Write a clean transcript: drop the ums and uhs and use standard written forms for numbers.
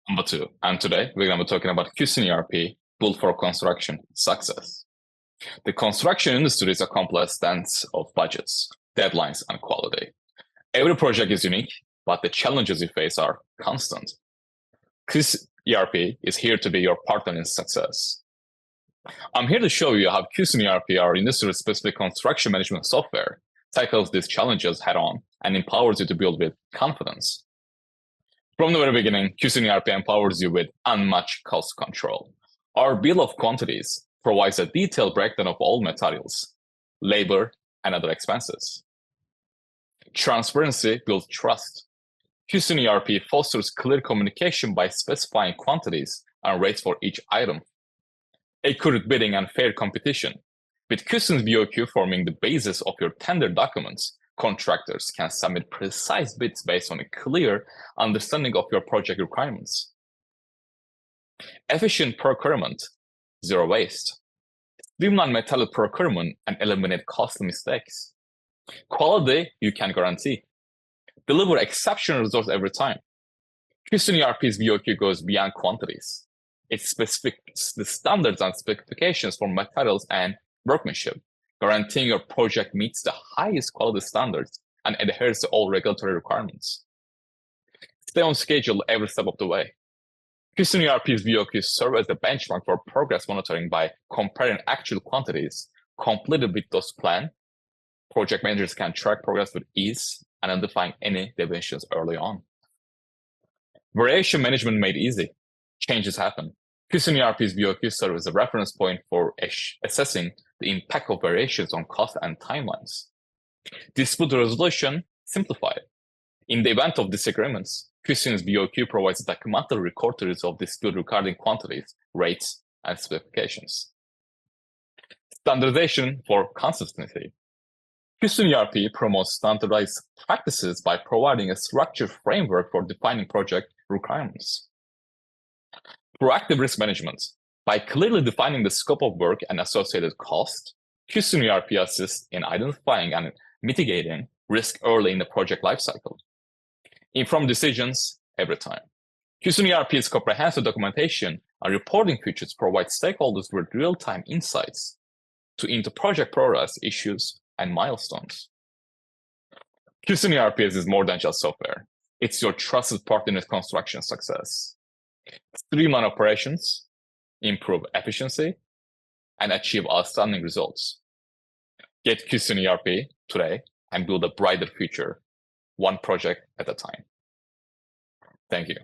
Number 2. And today we're going to be talking about CUSCEN ERP, built for construction success. The construction industry is a complex dance of budgets, deadlines, and quality. Every project is unique, but the challenges you face are constant. CUSCEN ERP is here to be your partner in success. I'm here to show you how CUSCEN ERP, our industry-specific construction management software, tackles these challenges head-on and empowers you to build with confidence. From the very beginning, CUSCEN ERP empowers you with unmatched cost control. Our bill of quantities provides a detailed breakdown of all materials, labor, and other expenses. Transparency builds trust. CUSCEN ERP fosters clear communication by specifying quantities and rates for each item. Accurate bidding and fair competition. With CUSCEN's BOQ forming the basis of your tender documents, contractors can submit precise bids based on a clear understanding of your project requirements. Efficient procurement, zero waste. Streamline metal procurement and eliminate costly mistakes. Quality you can guarantee. Deliver exceptional results every time. CUSCEN ERP's BOQ goes beyond quantities. It specifies the standards and specifications for materials and workmanship, guaranteeing your project meets the highest quality standards and adheres to all regulatory requirements. Stay on schedule every step of the way. CUSCEN ERP's BOQ serve as the benchmark for progress monitoring by comparing actual quantities completed with those planned. Project managers can track progress with ease and identifying any deviations early on. Variation management made easy. Changes happen. CUSCEN ERP's BOQ serves as a reference point for assessing the impact of variations on cost and timelines. Dispute resolution simplified. In the event of disagreements, CUSCEN's BOQ provides a documented record to resolve dispute regarding quantities, rates, and specifications. Standardization for consistency. CUSCEN ERP promotes standardized practices by providing a structured framework for defining project requirements. Proactive risk management. By clearly defining the scope of work and associated cost, CUSCEN ERP assists in identifying and mitigating risk early in the project lifecycle. Informed decisions every time. CUSCEN ERP's comprehensive documentation and reporting features provide stakeholders with real-time insights into project progress, issues, and milestones. CUSCEN ERP is more than just software. It's your trusted partner in construction success. Streamline operations, improve efficiency, and achieve outstanding results. Get CUSCEN ERP today and build a brighter future, one project at a time. Thank you.